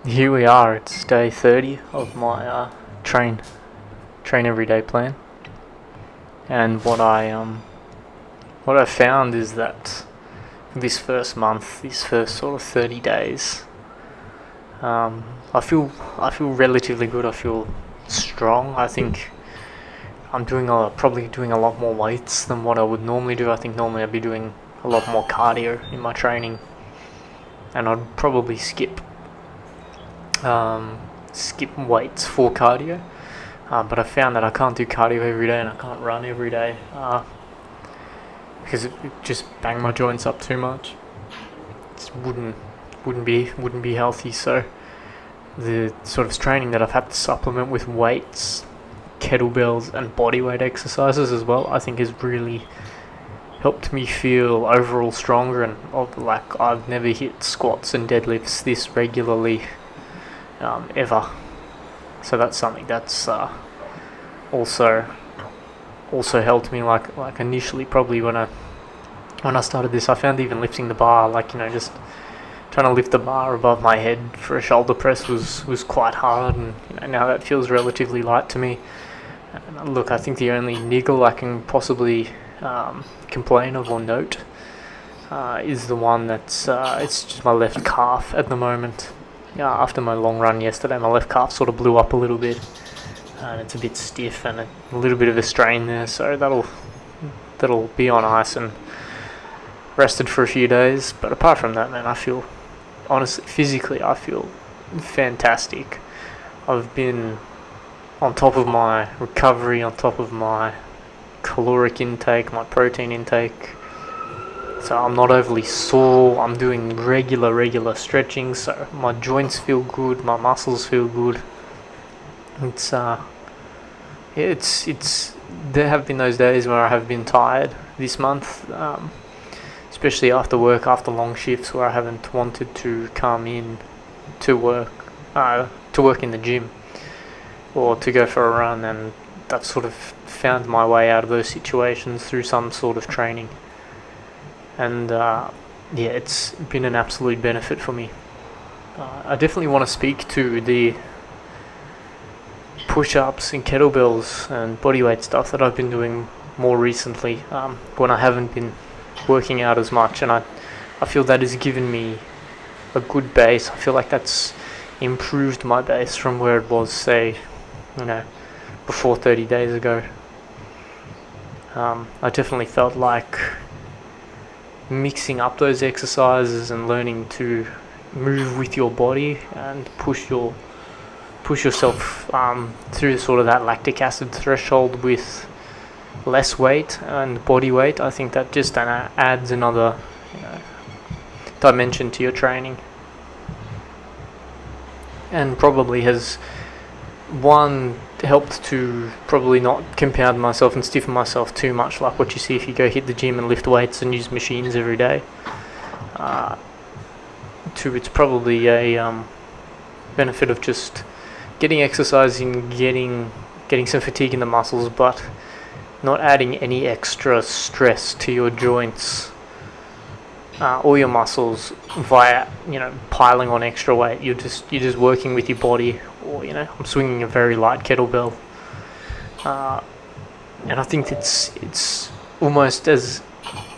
Here we are. It's day 30 of my train every day plan, and what I found is that this first month, this first sort of 30 days, I feel relatively good. I feel strong. I think I'm probably doing a lot more weights than what I would normally do. I think normally I'd be doing a lot more cardio in my training, and I'd probably skip weights for cardio. But I found that I can't do cardio every day and I can't run every day because it just bang my joints up too much. It wouldn't be healthy. So the sort of training that I've had to supplement with weights, kettlebells, and bodyweight exercises as well, I think has really helped me feel overall stronger, and like I've never hit squats and deadlifts this regularly ever. So that's something that's also helped me. Like initially, probably when I started this, I found even lifting the bar, just trying to lift the bar above my head for a shoulder press was quite hard, and now that feels relatively light to me. And look, I think the only niggle I can possibly complain of or note is the one that's it's just my left calf at the moment. After my long run yesterday, my left calf sort of blew up a little bit, and it's a bit stiff and a little bit of a strain there. So that'll be on ice and rested for a few days. But apart from that, man, I feel honestly physically I feel fantastic. I've been on top of my recovery, on top of my caloric intake, my protein intake. So I'm not overly sore. I'm doing regular stretching, so my joints feel good, my muscles feel good. It's there have been those days where I have been tired this month, especially after work, after long shifts, where I haven't wanted to come in to work in the gym or to go for a run, and I've sort of found my way out of those situations through some sort of training. And it's been an absolute benefit for me. I definitely want to speak to the push-ups and kettlebells and bodyweight stuff that I've been doing more recently, when I haven't been working out as much, and I feel that has given me a good base. I feel like that's improved my base from where it was, say, before 30 days ago. I definitely felt like mixing up those exercises and learning to move with your body and push yourself through sort of that lactic acid threshold with less weight and body weight. I think that just adds another dimension to your training, and probably has helped to probably not compound myself and stiffen myself too much, like what you see if you go hit the gym and lift weights and use machines every day. It's probably a benefit of just getting exercise in, getting some fatigue in the muscles, but not adding any extra stress to your joints or your muscles via piling on extra weight. You're just working with your body, or I'm swinging a very light kettlebell, and I think it's almost as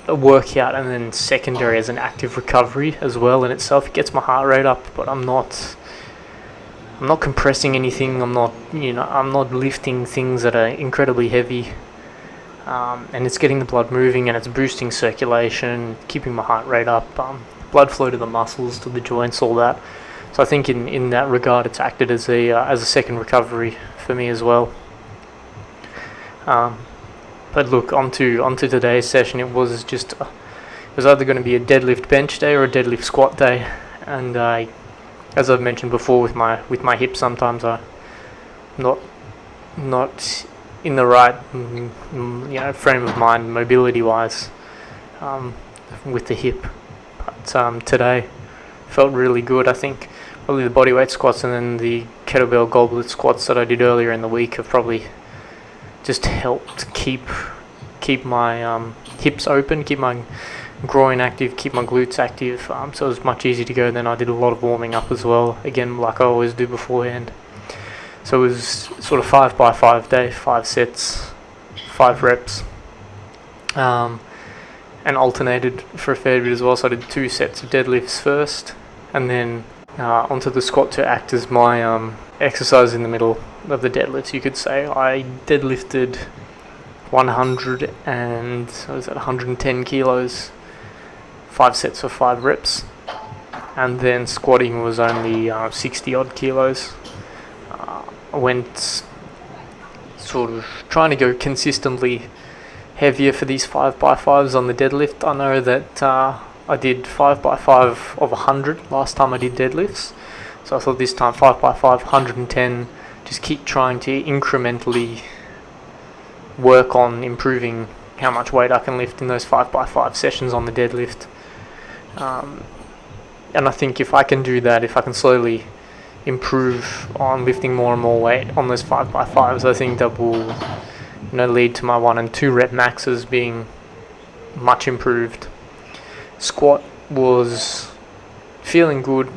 a workout and then secondary as an active recovery as well in itself. It gets my heart rate up, but I'm not compressing anything. I'm not lifting things that are incredibly heavy. And it's getting the blood moving, and it's boosting circulation, keeping my heart rate up, blood flow to the muscles, to the joints, all that. So I think in that regard, it's acted as a second recovery for me as well. But look, onto today's session. It was either going to be a deadlift bench day or a deadlift squat day, and as I've mentioned before, with my hips, sometimes I'm not in the right frame of mind mobility wise with the hip, but today felt really good. I think probably the bodyweight squats and then the kettlebell goblet squats that I did earlier in the week have probably just helped keep my hips open, keep my groin active, keep my glutes active, so it was much easier to go. Then I did a lot of warming up as well, again like I always do beforehand. So it was sort of 5x5 day, 5 sets, 5 reps, and alternated for a fair bit as well. So I did 2 sets of deadlifts first, and then onto the squat to act as my exercise in the middle of the deadlifts, you could say. I deadlifted 110 kilos, 5 sets of 5 reps, and then squatting was only 60 odd kilos. I went sort of trying to go consistently heavier for these 5x5s on the deadlift. I know that I did 5x5 of 100 last time I did deadlifts, so I thought this time 5x5, 110, just keep trying to incrementally work on improving how much weight I can lift in those 5x5 sessions on the deadlift. And I think if I can do that, if I can slowly improve on lifting more and more weight on those 5x5s, I think that will lead to my 1 and 2 rep maxes being much improved. Squat was feeling good.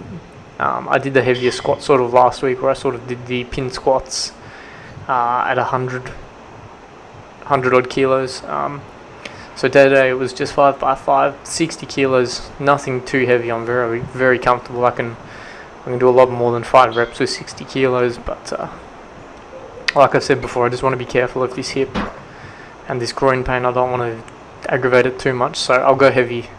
I did the heavier squat sort of last week, where I sort of did the pin squats at 100 odd kilos. So today it was just 5x5, 60 kilos, nothing too heavy. I'm very, very comfortable. I can do a lot more than 5 reps with 60 kilos, but like I said before, I just want to be careful of this hip and this groin pain. I don't want to aggravate it too much, so I'll go heavy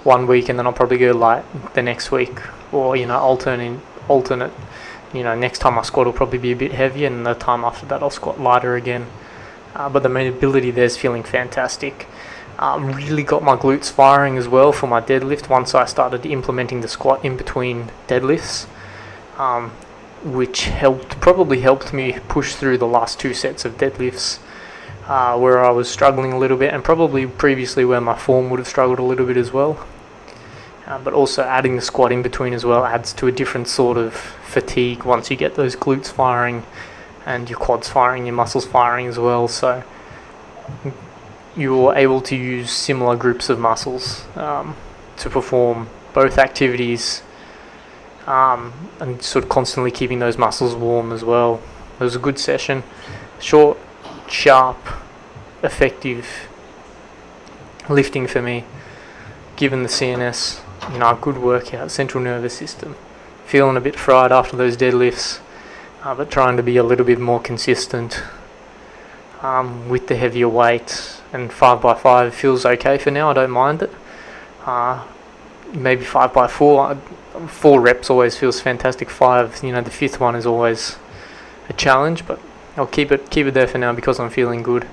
1 week and then I'll probably go light the next week, or alternate. Next time I squat will probably be a bit heavier, and the time after that I'll squat lighter again. But the mobility there's feeling fantastic. Really got my glutes firing as well for my deadlift once I started implementing the squat in between deadlifts, which probably helped me push through the last 2 sets of deadlifts, where I was struggling a little bit, and probably previously where my form would have struggled a little bit as well. But also adding the squat in between as well adds to a different sort of fatigue once you get those glutes firing and your quads firing, your muscles firing as well. So you're able to use similar groups of muscles to perform both activities, and sort of constantly keeping those muscles warm as well. It was a good session. Short, sharp, effective lifting for me, given the CNS, a good workout, central nervous system. Feeling a bit fried after those deadlifts, but trying to be a little bit more consistent with the heavier weight. And 5x5 feels okay for now. I don't mind it. Maybe 5x4. 4 reps always feels fantastic. 5, the 5th one is always a challenge, but I'll keep it there for now because I'm feeling good.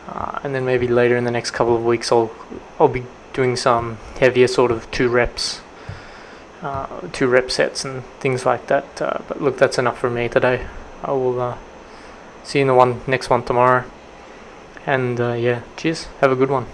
And then maybe later in the next couple of weeks I'll be doing some heavier sort of 2 rep sets and things like that. But look, that's enough for me today. I will see you in the next one tomorrow. And cheers. Have a good one.